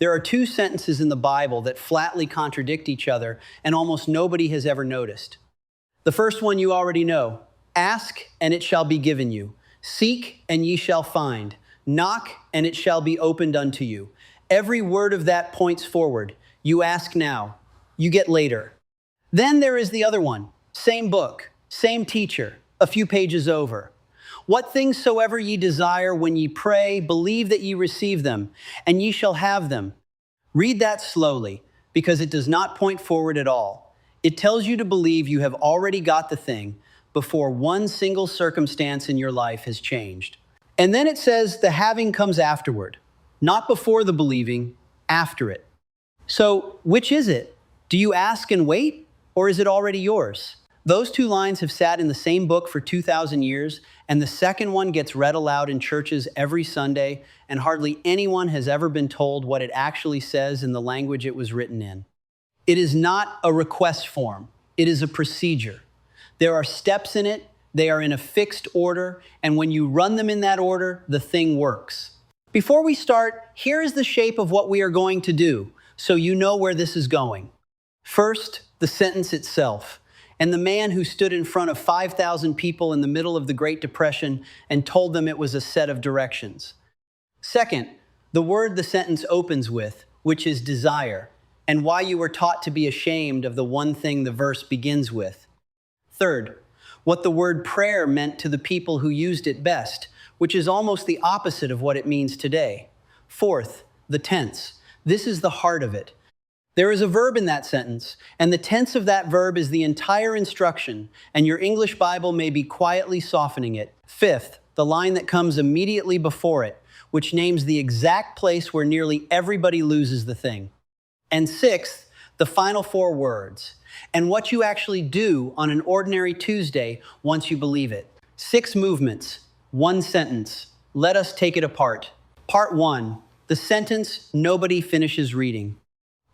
There are two sentences in the Bible that flatly contradict each other, and almost nobody has ever noticed. The first one you already know. Ask, and it shall be given you. Seek, and ye shall find. Knock, and it shall be opened unto you. Every word of that points forward. You ask now. You get later. Then there is the other one. Same book, same teacher, a few pages over. What things soever ye desire when ye pray, believe that ye receive them, and ye shall have them. Read that slowly, because it does not point forward at all. It tells you to believe you have already got the thing before one single circumstance in your life has changed. And then it says the having comes afterward, not before the believing, after it. So which is it? Do you ask and wait, or is it already yours? Those two lines have sat in the same book for 2,000 years, and the second one gets read aloud in churches every Sunday, and hardly anyone has ever been told what it actually says in the language it was written in. It is not a request form. It is a procedure. There are steps in it. They are in a fixed order, and when you run them in that order, the thing works. Before we start, here is the shape of what we are going to do, so you know where this is going. First, the sentence itself. And the man who stood in front of 5,000 people in the middle of the Great Depression and told them it was a set of directions. Second, the word the sentence opens with, which is desire, and why you were taught to be ashamed of the one thing the verse begins with. Third, what the word prayer meant to the people who used it best, which is almost the opposite of what it means today. Fourth, the tense. This is the heart of it. There is a verb in that sentence, and the tense of that verb is the entire instruction, and your English Bible may be quietly softening it. Fifth, the line that comes immediately before it, which names the exact place where nearly everybody loses the thing. And sixth, the final four words, and what you actually do on an ordinary Tuesday once you believe it. 6 movements, 1 sentence. Let us take it apart. Part 1, the sentence nobody finishes reading.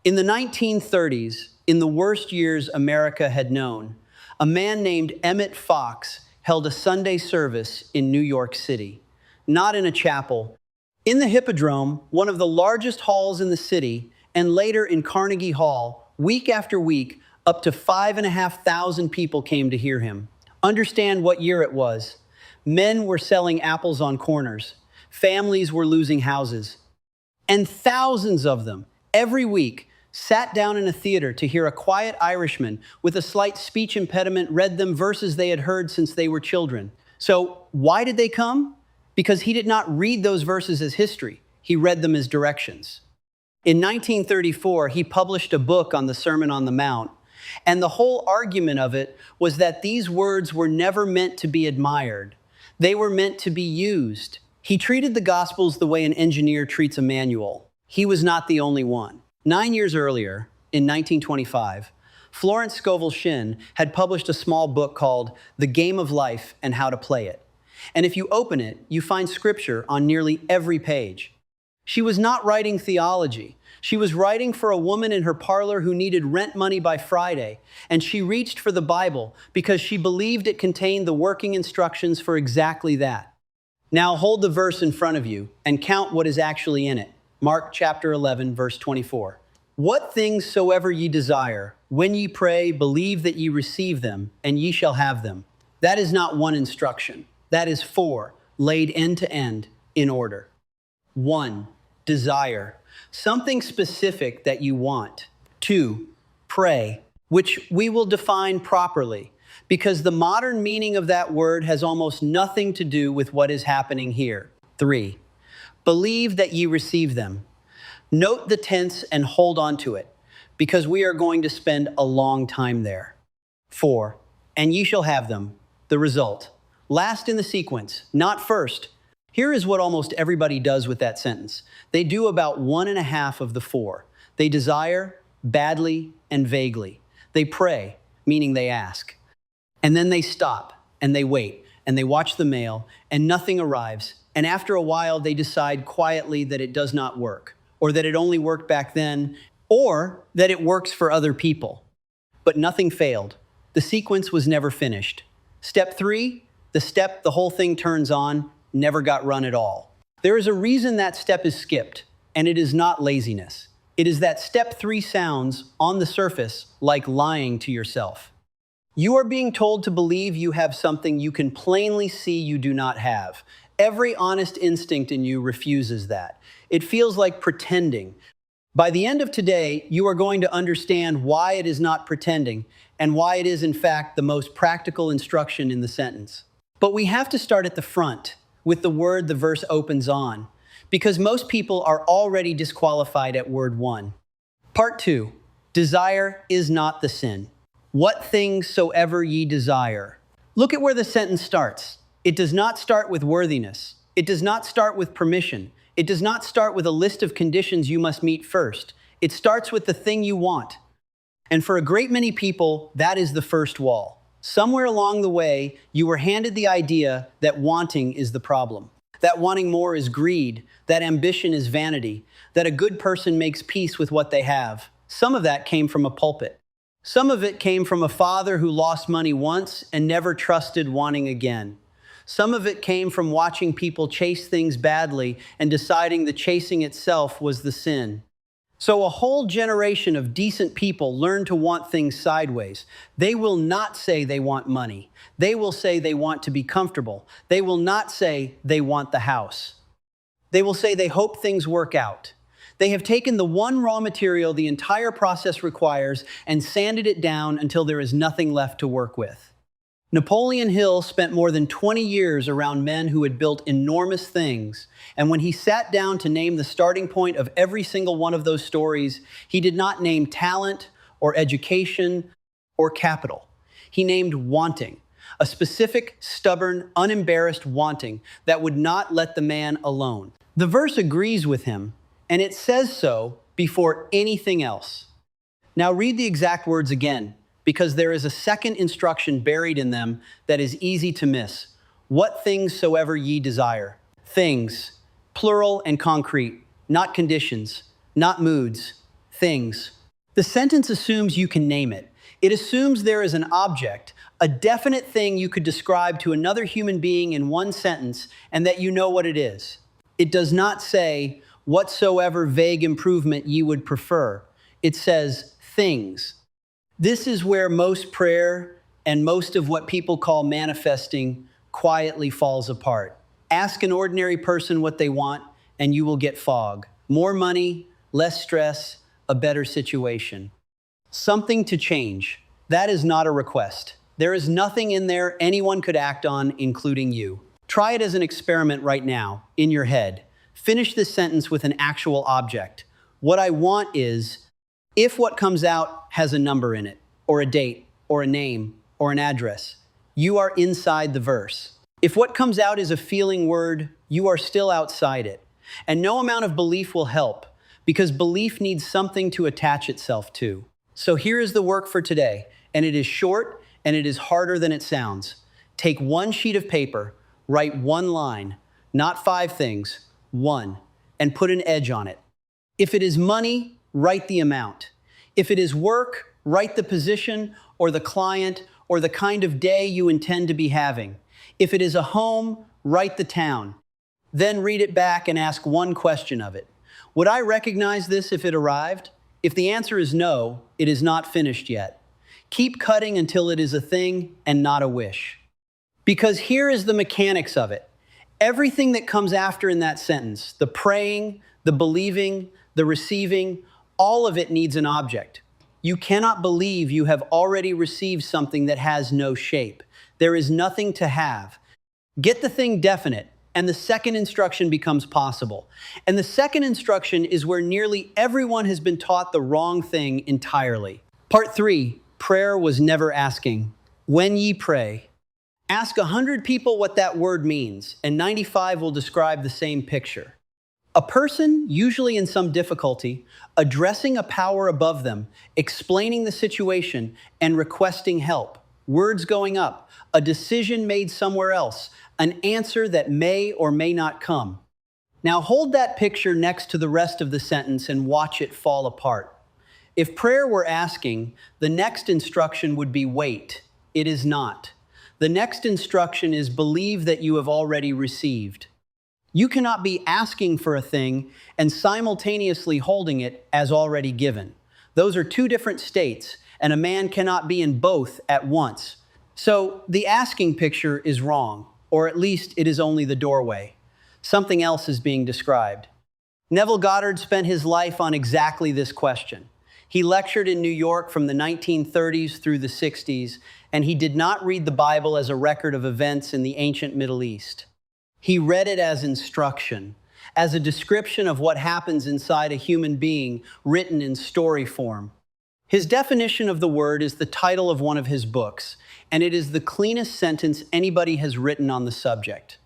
In the 1930s, in the worst years America had known, a man named Emmett Fox held a Sunday service in New York City. Not in a chapel. In the Hippodrome, one of the largest halls in the city, and later in Carnegie Hall, week after week, up to 5,500 people came to hear him. Understand what year it was. Men were selling apples on corners. Families were losing houses. And thousands of them, every week, sat down in a theater to hear a quiet Irishman with a slight speech impediment read them verses they had heard since they were children. So why did they come? Because he did not read those verses as history. He read them as directions. In 1934, he published a book on the Sermon on the Mount, and the whole argument of it was that these words were never meant to be admired. They were meant to be used. He treated the Gospels the way an engineer treats a manual. He was not the only one. 9 years earlier, in 1925, Florence Scovel Shinn had published a small book called The Game of Life and How to Play It. And if you open it, you find scripture on nearly every page. She was not writing theology. She was writing for a woman in her parlor who needed rent money by Friday, and she reached for the Bible because she believed it contained the working instructions for exactly that. Now hold the verse in front of you and count what is actually in it. Mark chapter 11, verse 24. What things soever ye desire, when ye pray, believe that ye receive them, and ye shall have them. That is not one instruction. That is 4, laid end to end, in order. 1, desire, something specific that you want. 2, pray, which we will define properly, because the modern meaning of that word has almost nothing to do with what is happening here. 3, believe that ye receive them. Note the tense and hold on to it, because we are going to spend a long time there. 4, and ye shall have them, the result. Last in the sequence, not first. Here is what almost everybody does with that sentence. They do about 1.5 of the 4. They desire, badly, and vaguely. They pray, meaning they ask. And then they stop, and they wait, and they watch the mail, and nothing arrives. And after a while, they decide quietly that it does not work, or that it only worked back then, or that it works for other people. But nothing failed. The sequence was never finished. Step 3, the step the whole thing turns on, never got run at all. There is a reason that step is skipped, and it is not laziness. It is that step 3 sounds on the surface like lying to yourself. You are being told to believe you have something you can plainly see you do not have. Every honest instinct in you refuses that. It feels like pretending. By the end of today, you are going to understand why it is not pretending and why it is, in fact, the most practical instruction in the sentence. But we have to start at the front with the word the verse opens on, because most people are already disqualified at word 1. Part 2, desire is not the sin. What things soever ye desire. Look at where the sentence starts. It does not start with worthiness. It does not start with permission. It does not start with a list of conditions you must meet first. It starts with the thing you want. And for a great many people, that is the first wall. Somewhere along the way, you were handed the idea that wanting is the problem, that wanting more is greed, that ambition is vanity, that a good person makes peace with what they have. Some of that came from a pulpit. Some of it came from a father who lost money once and never trusted wanting again. Some of it came from watching people chase things badly and deciding the chasing itself was the sin. So a whole generation of decent people learn to want things sideways. They will not say they want money. They will say they want to be comfortable. They will not say they want the house. They will say they hope things work out. They have taken the one raw material the entire process requires and sanded it down until there is nothing left to work with. Napoleon Hill spent more than 20 years around men who had built enormous things, and when he sat down to name the starting point of every single one of those stories, he did not name talent or education or capital. He named wanting, a specific, stubborn, unembarrassed wanting that would not let the man alone. The verse agrees with him, and it says so before anything else. Now read the exact words again, because there is a second instruction buried in them that is easy to miss. What things soever ye desire. Things, plural and concrete, not conditions, not moods, things. The sentence assumes you can name it. It assumes there is an object, a definite thing you could describe to another human being in one sentence, and that you know what it is. It does not say, whatsoever vague improvement ye would prefer. It says, things. This is where most prayer and most of what people call manifesting quietly falls apart. Ask an ordinary person what they want, and you will get fog. More money, less stress, a better situation. Something to change. That is not a request. There is nothing in there anyone could act on, including you. Try it as an experiment right now, in your head. Finish this sentence with an actual object. What I want is, if what comes out has a number in it, or a date, or a name, or an address, you are inside the verse. If what comes out is a feeling word, you are still outside it. And no amount of belief will help, because belief needs something to attach itself to. So here is the work for today, and it is short, and it is harder than it sounds. Take one sheet of paper, write one line, not 5 things, 1, and put an edge on it. If it is money, write the amount. If it is work, write the position or the client or the kind of day you intend to be having. If it is a home, write the town. Then read it back and ask one question of it. Would I recognize this if it arrived? If the answer is no, it is not finished yet. Keep cutting until it is a thing and not a wish. Because here is the mechanics of it. Everything that comes after in that sentence, the praying, the believing, the receiving, all of it needs an object. You cannot believe you have already received something that has no shape. There is nothing to have. Get the thing definite, and the second instruction becomes possible. And the second instruction is where nearly everyone has been taught the wrong thing entirely. Part 3, prayer was never asking. When ye pray, ask 100 people what that word means, and 95 will describe the same picture. A person, usually in some difficulty, addressing a power above them, explaining the situation, and requesting help. Words going up, a decision made somewhere else, an answer that may or may not come. Now hold that picture next to the rest of the sentence and watch it fall apart. If prayer were asking, the next instruction would be wait. It is not. The next instruction is believe that you have already received. You cannot be asking for a thing and simultaneously holding it as already given. Those are two different states, and a man cannot be in both at once. So the asking picture is wrong, or at least it is only the doorway. Something else is being described. Neville Goddard spent his life on exactly this question. He lectured in New York from the 1930s through the 60s, and he did not read the Bible as a record of events in the ancient Middle East. He read it as instruction, as a description of what happens inside a human being written in story form. His definition of the word is the title of one of his books, and it is the cleanest sentence anybody has written on the subject.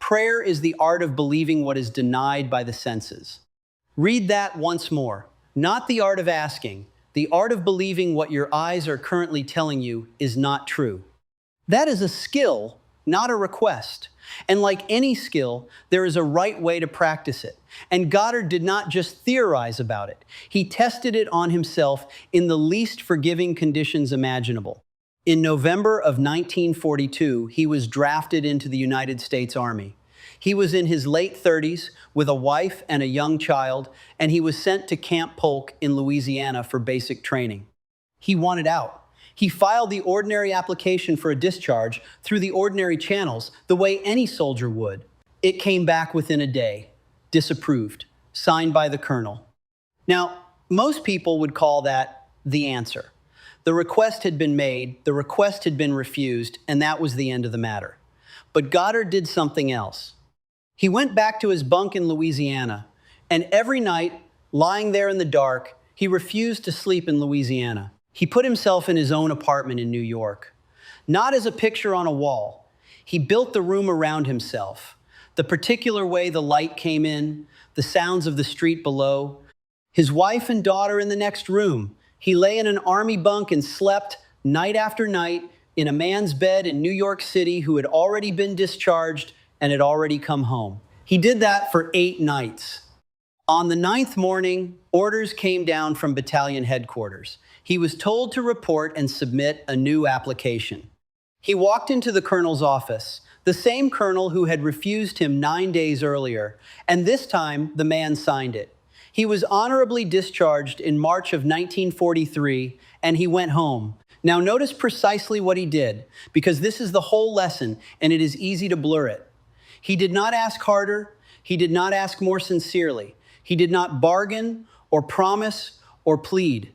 Prayer is the art of believing what is denied by the senses. Read that once more. Not the art of asking, the art of believing what your eyes are currently telling you is not true. That is a skill, not a request. And like any skill, there is a right way to practice it. And Goddard did not just theorize about it. He tested it on himself in the least forgiving conditions imaginable. In November of 1942, he was drafted into the United States Army. He was in his late 30s with a wife and a young child, and he was sent to Camp Polk in Louisiana for basic training. He wanted out. He filed the ordinary application for a discharge through the ordinary channels, the way any soldier would. It came back within a day, disapproved, signed by the colonel. Now, most people would call that the answer. The request had been made, the request had been refused, and that was the end of the matter. But Goddard did something else. He went back to his bunk in Louisiana, and every night, lying there in the dark, he refused to sleep in Louisiana. He put himself in his own apartment in New York. Not as a picture on a wall. He built the room around himself. The particular way the light came in, the sounds of the street below. His wife and daughter in the next room. He lay in an army bunk and slept night after night in a man's bed in New York City who had already been discharged and had already come home. He did that for 8 nights. On the 9th morning, orders came down from battalion headquarters. He was told to report and submit a new application. He walked into the colonel's office, the same colonel who had refused him 9 days earlier, and this time the man signed it. He was honorably discharged in March of 1943, and he went home. Now notice precisely what he did, because this is the whole lesson, and it is easy to blur it. He did not ask harder. He did not ask more sincerely. He did not bargain or promise or plead.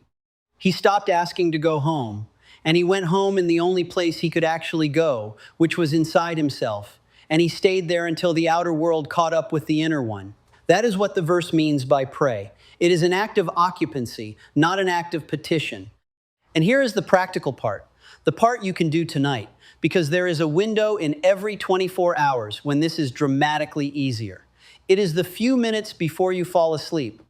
He stopped asking to go home, and he went home in the only place he could actually go, which was inside himself, and he stayed there until the outer world caught up with the inner one. That is what the verse means by pray. It is an act of occupancy, not an act of petition. And here is the practical part, the part you can do tonight, because there is a window in every 24 hours when this is dramatically easier. It is the few minutes before you fall asleep.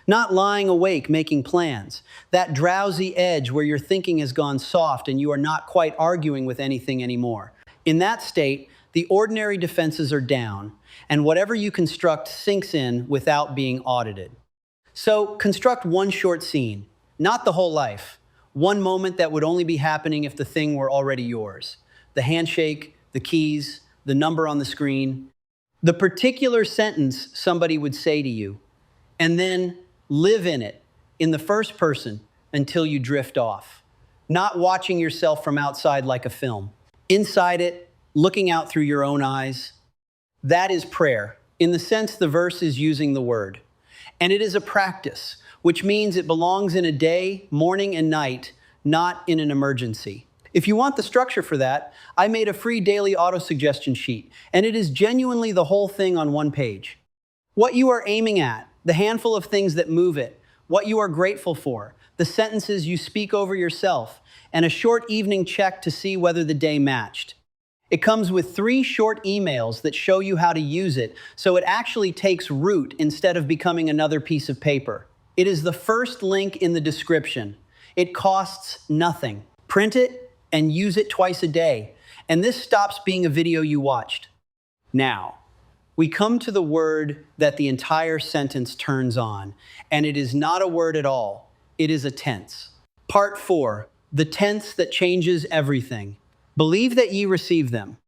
Not lying awake making plans, that drowsy edge where your thinking has gone soft and you are not quite arguing with anything anymore. In that state, the ordinary defenses are down, and whatever you construct sinks in without being audited. So construct one short scene, not the whole life. One moment that would only be happening if the thing were already yours. The handshake, the keys, the number on the screen, the particular sentence somebody would say to you, and then live in it, in the first person, until you drift off. Not watching yourself from outside like a film. Inside it, looking out through your own eyes. That is prayer, in the sense the verse is using the word. And it is a practice, which means it belongs in a day, morning and night, not in an emergency. If you want the structure for that, I made a free daily auto-suggestion sheet, and it is genuinely the whole thing on one page. What you are aiming at, the handful of things that move it, what you are grateful for, the sentences you speak over yourself, and a short evening check to see whether the day matched. It comes with 3 short emails that show you how to use it, so it actually takes root instead of becoming another piece of paper. It is the first link in the description. It costs nothing. Print it and use it twice a day, and this stops being a video you watched. Now, we come to the word that the entire sentence turns on, and it is not a word at all. It is a tense. Part 4, the tense that changes everything. Believe that ye receive them.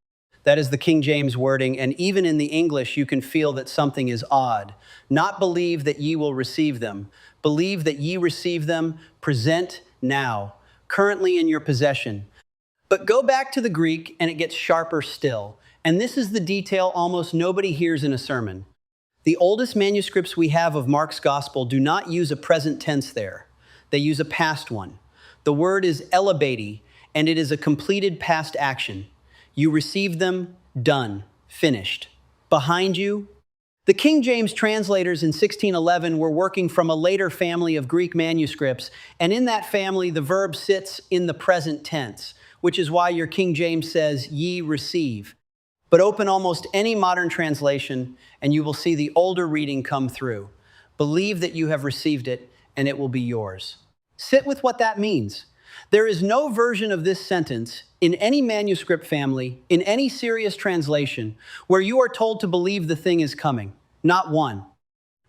That is the King James wording, and even in the English, you can feel that something is odd. Not believe that ye will receive them. Believe that ye receive them, present now, currently in your possession. But go back to the Greek, and it gets sharper still. And this is the detail almost nobody hears in a sermon. The oldest manuscripts we have of Mark's gospel do not use a present tense there. They use a past one. The word is elabati, and it is a completed past action. You received them, done, finished. Behind you, the King James translators in 1611 were working from a later family of Greek manuscripts, and in that family, the verb sits in the present tense, which is why your King James says, ye receive. But open almost any modern translation, and you will see the older reading come through. Believe that you have received it, and it will be yours. Sit with what that means. There is no version of this sentence in any manuscript family, in any serious translation, where you are told to believe the thing is coming. Not one.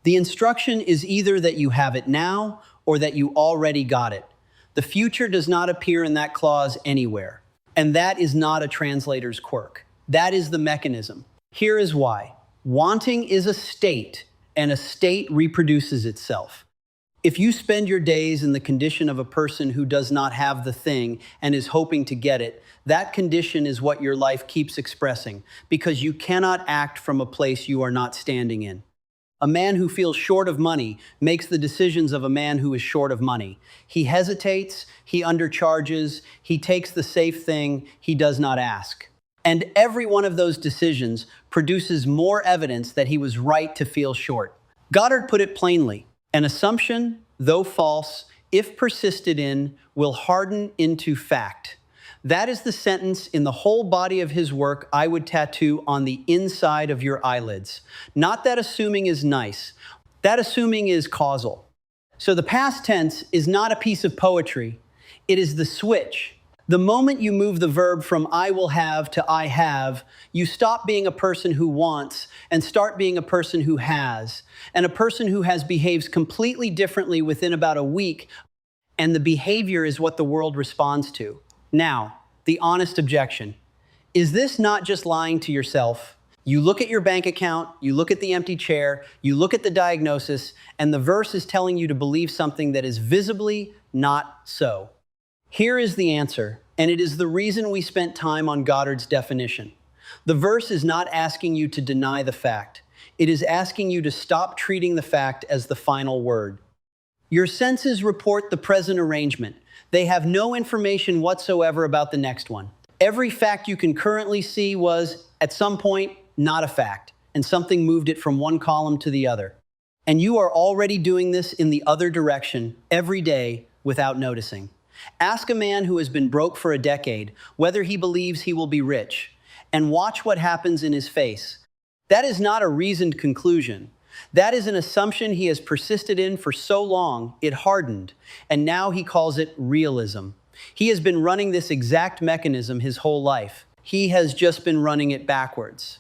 The instruction is either that you have it now or that you already got it. The future does not appear in that clause anywhere. And that is not a translator's quirk. That is the mechanism. Here is why. Wanting is a state, and a state reproduces itself. If you spend your days in the condition of a person who does not have the thing and is hoping to get it, that condition is what your life keeps expressing, because you cannot act from a place you are not standing in. A man who feels short of money makes the decisions of a man who is short of money. He hesitates, he undercharges, he takes the safe thing, he does not ask. And every one of those decisions produces more evidence that he was right to feel short. Goddard put it plainly. An assumption, though false, if persisted in, will harden into fact. That is the sentence in the whole body of his work I would tattoo on the inside of your eyelids. Not that assuming is nice. That assuming is causal. So the past tense is not a piece of poetry. It is the switch. The moment you move the verb from I will have to I have, you stop being a person who wants and start being a person who has. And a person who has behaves completely differently within about a week, and the behavior is what the world responds to. Now, the honest objection. Is this not just lying to yourself? You look at your bank account, you look at the empty chair, you look at the diagnosis, and the verse is telling you to believe something that is visibly not so. Here is the answer, and it is the reason we spent time on Goddard's definition. The verse is not asking you to deny the fact. It is asking you to stop treating the fact as the final word. Your senses report the present arrangement. They have no information whatsoever about the next one. Every fact you can currently see was, at some point, not a fact, and something moved it from one column to the other. And you are already doing this in the other direction every day without noticing. Ask a man who has been broke for a decade whether he believes he will be rich, and watch what happens in his face. That is not a reasoned conclusion. That is an assumption he has persisted in for so long it hardened, and now he calls it realism. He has been running this exact mechanism his whole life. He has just been running it backwards.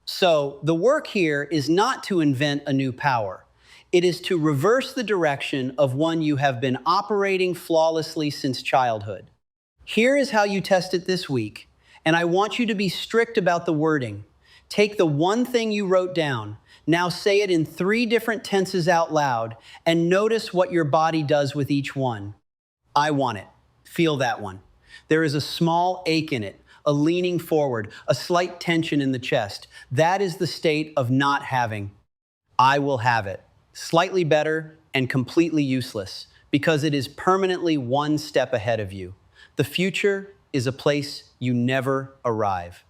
So the work here is not to invent a new power. It is to reverse the direction of one you have been operating flawlessly since childhood. Here is how you test it this week, and I want you to be strict about the wording. Take the one thing you wrote down, now say it in 3 different tenses out loud, and notice what your body does with each one. I want it. Feel that one. There is a small ache in it, a leaning forward, a slight tension in the chest. That is the state of not having. I will have it. Slightly better and completely useless, because it is permanently one step ahead of you. The future is a place you never arrive.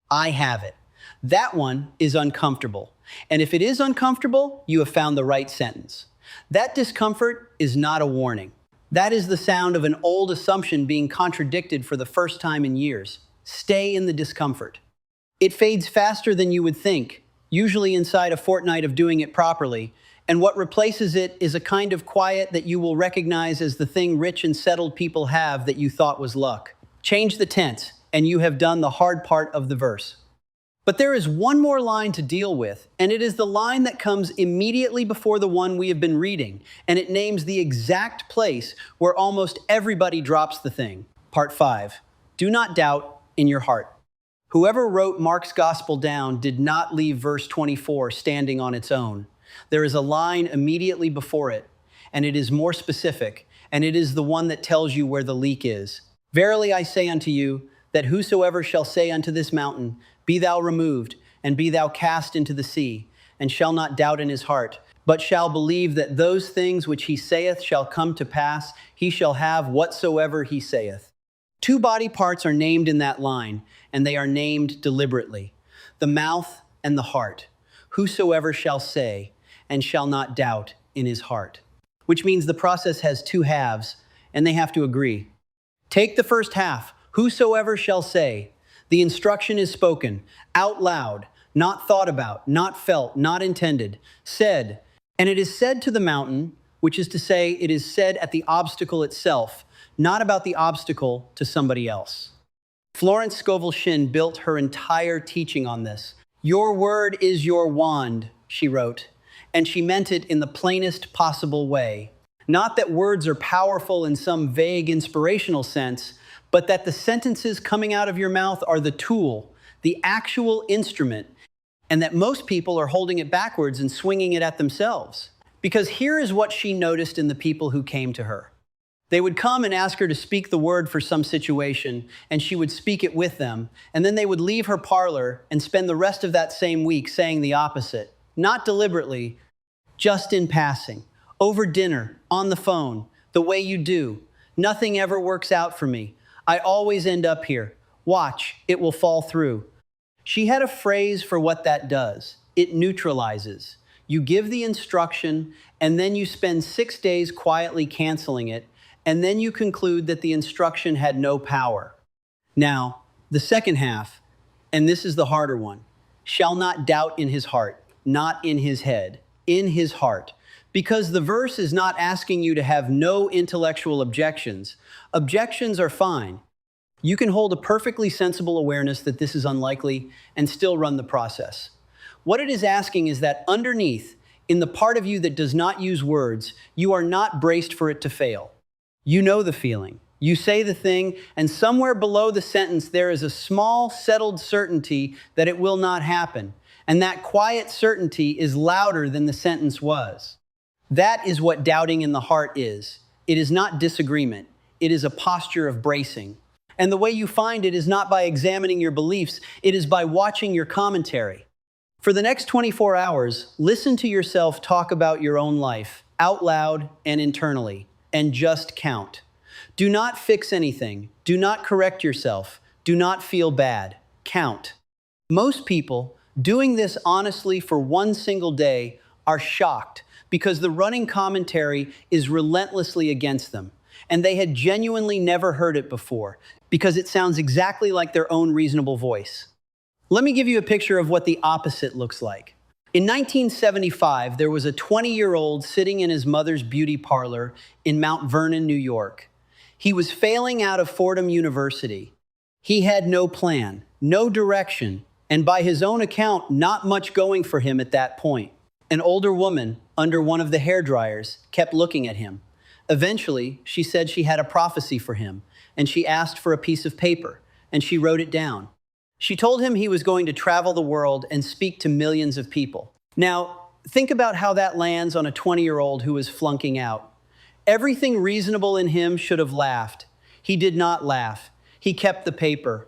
I have it. That one is uncomfortable. And if it is uncomfortable, you have found the right sentence. That discomfort is not a warning. That is the sound of an old assumption being contradicted for the first time in years. Stay in the discomfort. It fades faster than you would think, usually inside a fortnight of doing it properly, and what replaces it is a kind of quiet that you will recognize as the thing rich and settled people have that you thought was luck. Change the tense, and you have done the hard part of the verse. But there is one more line to deal with, and it is the line that comes immediately before the one we have been reading, and it names the exact place where almost everybody drops the thing. Part 5. Do not doubt in your heart. Whoever wrote Mark's gospel down did not leave verse 24 standing on its own. There is a line immediately before it, and it is more specific, and it is the one that tells you where the leak is. Verily I say unto you, that whosoever shall say unto this mountain, Be thou removed, and be thou cast into the sea, and shall not doubt in his heart, but shall believe that those things which he saith shall come to pass, he shall have whatsoever he saith. Two body parts are named in that line, and they are named deliberately, the mouth and the heart. Whosoever shall say, and shall not doubt in his heart. Which means the process has two halves, and they have to agree. Take the first half, whosoever shall say. The instruction is spoken, out loud, not thought about, not felt, not intended, said. And it is said to the mountain, which is to say, it is said at the obstacle itself, not about the obstacle to somebody else. Florence Scovel Shinn built her entire teaching on this. Your word is your wand, she wrote, and she meant it in the plainest possible way. Not that words are powerful in some vague inspirational sense, but that the sentences coming out of your mouth are the tool, the actual instrument, and that most people are holding it backwards and swinging it at themselves. Because here is what she noticed in the people who came to her. They would come and ask her to speak the word for some situation, and she would speak it with them, and then they would leave her parlor and spend the rest of that same week saying the opposite. Not deliberately, just in passing, over dinner, on the phone, the way you do. Nothing ever works out for me. I always end up here. Watch, it will fall through. She had a phrase for what that does. It neutralizes. You give the instruction, and then you spend 6 days quietly canceling it, and then you conclude that the instruction had no power. Now, the second half, and this is the harder one, shall not doubt in his heart, not in his head, in his heart. Because the verse is not asking you to have no intellectual objections. Objections are fine. You can hold a perfectly sensible awareness that this is unlikely and still run the process. What it is asking is that underneath, in the part of you that does not use words, you are not braced for it to fail. You know the feeling. You say the thing, and somewhere below the sentence there is a small, settled certainty that it will not happen. And that quiet certainty is louder than the sentence was. That is what doubting in the heart is. It is not disagreement. It is a posture of bracing. And the way you find it is not by examining your beliefs. It is by watching your commentary. For the next 24 hours, listen to yourself talk about your own life, out loud and internally, and just count. Do not fix anything. Do not correct yourself. Do not feel bad. Count. Most people, doing this honestly for one single day, are shocked because the running commentary is relentlessly against them, and they had genuinely never heard it before because it sounds exactly like their own reasonable voice. Let me give you a picture of what the opposite looks like. In 1975, there was a 20-year-old sitting in his mother's beauty parlor in Mount Vernon, New York. He was failing out of Fordham University. He had no plan, no direction, and by his own account, not much going for him at that point. An older woman, under one of the hairdryers, kept looking at him. Eventually, she said she had a prophecy for him, and she asked for a piece of paper, and she wrote it down. She told him he was going to travel the world and speak to millions of people. Now, think about how that lands on a 20-year-old who is flunking out. Everything reasonable in him should have laughed. He did not laugh. He kept the paper.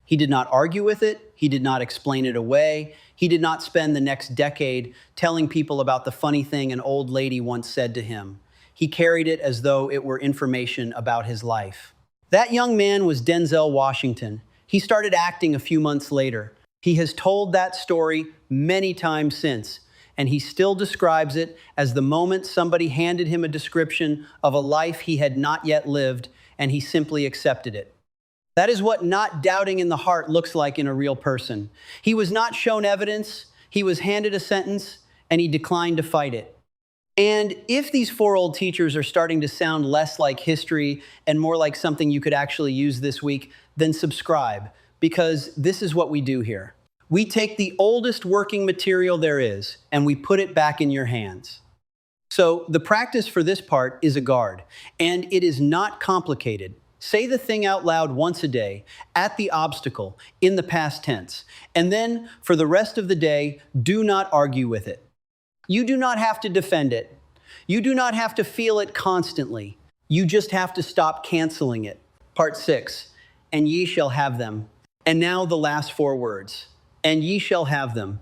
He did not argue with it. He did not explain it away. He did not spend the next decade telling people about the funny thing an old lady once said to him. He carried it as though it were information about his life. That young man was Denzel Washington. He started acting a few months later. He has told that story many times since, and he still describes it as the moment somebody handed him a description of a life he had not yet lived, and he simply accepted it. That is what not doubting in the heart looks like in a real person. He was not shown evidence, he was handed a sentence, and he declined to fight it. And if these four old teachers are starting to sound less like history and more like something you could actually use this week, then subscribe, because this is what we do here. We take the oldest working material there is, and we put it back in your hands. So the practice for this part is a guard, and it is not complicated. Say the thing out loud once a day, at the obstacle, in the past tense, and then for the rest of the day, do not argue with it. You do not have to defend it. You do not have to feel it constantly. You just have to stop canceling it. Part 6, and ye shall have them. And now the last 4 words, and ye shall have them.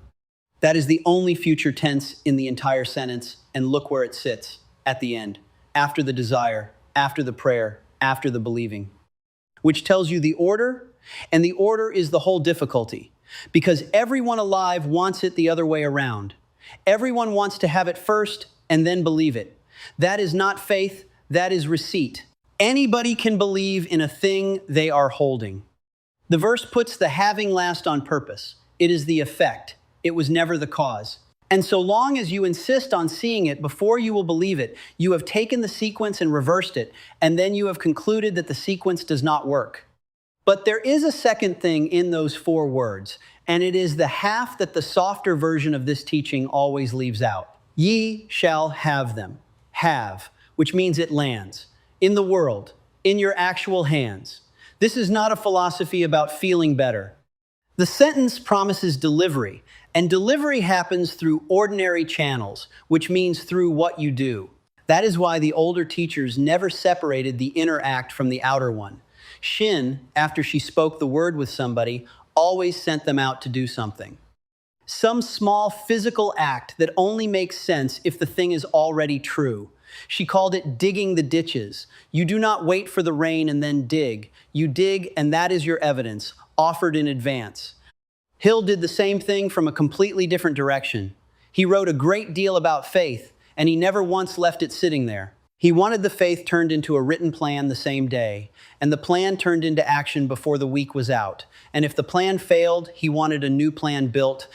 That is the only future tense in the entire sentence, and look where it sits, at the end, after the desire, after the prayer, after the believing, which tells you the order, and the order is the whole difficulty, because everyone alive wants it the other way around. Everyone wants to have it first and then believe it. That is not faith, that is receipt. Anybody can believe in a thing they are holding. The verse puts the having last on purpose. It is the effect. It was never the cause. And so long as you insist on seeing it before you will believe it, you have taken the sequence and reversed it, and then you have concluded that the sequence does not work. But there is a second thing in those 4 words, and it is the half that the softer version of this teaching always leaves out. Ye shall have them. Have, which means it lands. In the world, in your actual hands. This is not a philosophy about feeling better. The sentence promises delivery, and delivery happens through ordinary channels, which means through what you do. That is why the older teachers never separated the inner act from the outer one. Shin, after she spoke the word with somebody, always sent them out to do something. Some small physical act that only makes sense if the thing is already true. She called it digging the ditches. You do not wait for the rain and then dig. You dig, and that is your evidence, offered in advance. Hill did the same thing from a completely different direction. He wrote a great deal about faith, and he never once left it sitting there. He wanted the faith turned into a written plan the same day, and the plan turned into action before the week was out. And if the plan failed, he wanted a new plan built.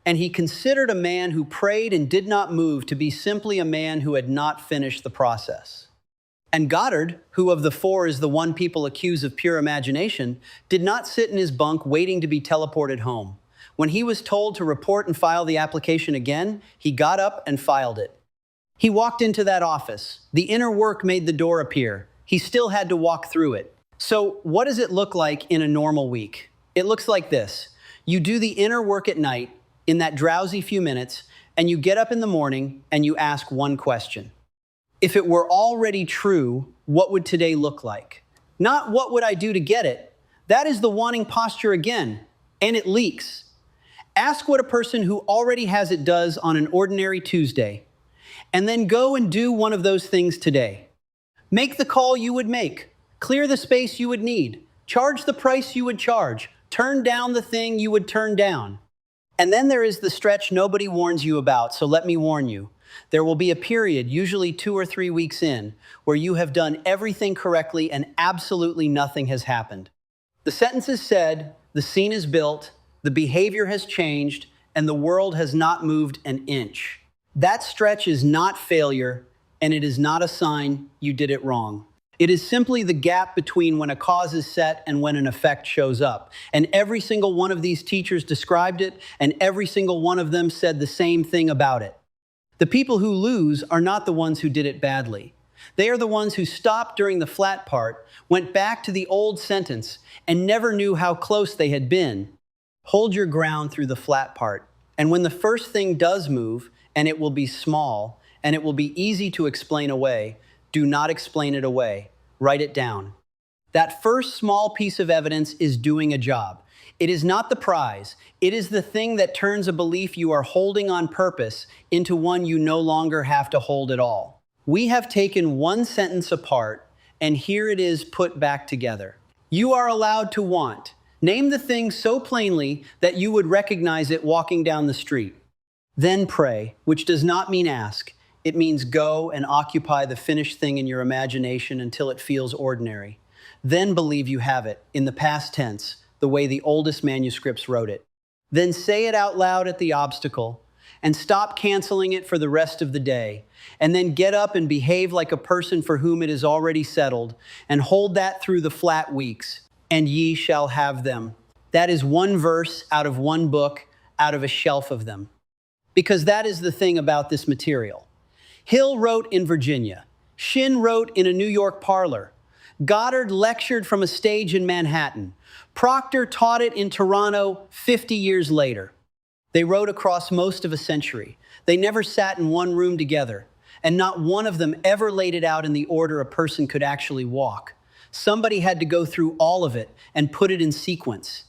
And he considered a man who prayed and did not move to be simply a man who had not finished the process. And Goddard, who of the 4 is the one people accuse of pure imagination, did not sit in his bunk waiting to be teleported home. When he was told to report and file the application again, he got up and filed it. He walked into that office. The inner work made the door appear. He still had to walk through it. So what does it look like in a normal week? It looks like this. You do the inner work at night, in that drowsy few minutes, and you get up in the morning and you ask one question. If it were already true, what would today look like? Not what would I do to get it? That is the wanting posture again, and it leaks. Ask what a person who already has it does on an ordinary Tuesday, and then go and do one of those things today. Make the call you would make, clear the space you would need, charge the price you would charge, turn down the thing you would turn down. And then there is the stretch nobody warns you about, so let me warn you. There will be a period, usually 2 or 3 weeks in, where you have done everything correctly and absolutely nothing has happened. The sentence is said, the scene is built, the behavior has changed, and the world has not moved an inch. That stretch is not failure, and it is not a sign you did it wrong. It is simply the gap between when a cause is set and when an effect shows up. And every single one of these teachers described it, and every single one of them said the same thing about it. The people who lose are not the ones who did it badly. They are the ones who stopped during the flat part, went back to the old sentence, and never knew how close they had been. Hold your ground through the flat part. And when the first thing does move, and it will be small, and it will be easy to explain away, do not explain it away. Write it down. That first small piece of evidence is doing a job. It is not the prize. It is the thing that turns a belief you are holding on purpose into one you no longer have to hold at all. We have taken one sentence apart, and here it is put back together. You are allowed to want. Name the thing so plainly that you would recognize it walking down the street. Then pray, which does not mean ask. It means go and occupy the finished thing in your imagination until it feels ordinary. Then believe you have it, in the past tense, the way the oldest manuscripts wrote it. Then say it out loud at the obstacle, and stop canceling it for the rest of the day. And then get up and behave like a person for whom it is already settled, and hold that through the flat weeks, and ye shall have them. That is one verse out of one book, out of a shelf of them. Because that is the thing about this material. Hill wrote in Virginia. Shin wrote in a New York parlor. Goddard lectured from a stage in Manhattan. Proctor taught it in Toronto 50 years later. They rode across most of a century. They never sat in one room together, and not one of them ever laid it out in the order a person could actually walk. Somebody had to go through all of it and put it in sequence.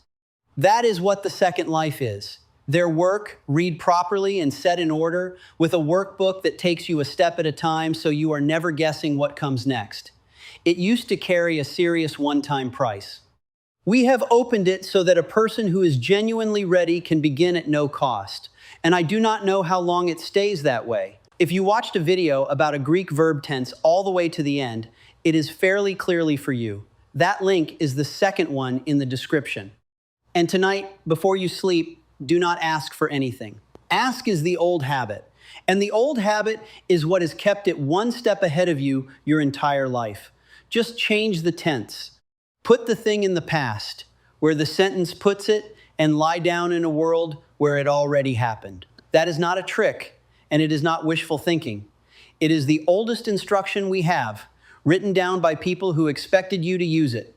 That is what the second life is. Their work, read properly and set in order, with a workbook that takes you a step at a time so you are never guessing what comes next. It used to carry a serious one-time price. We have opened it so that a person who is genuinely ready can begin at no cost. And I do not know how long it stays that way. If you watched a video about a Greek verb tense all the way to the end, it is fairly clearly for you. That link is the second one in the description. And tonight, before you sleep, do not ask for anything. Ask is the old habit. And the old habit is what has kept it one step ahead of you your entire life. Just change the tense. Put the thing in the past, where the sentence puts it, and lie down in a world where it already happened. That is not a trick, and it is not wishful thinking. It is the oldest instruction we have, written down by people who expected you to use it.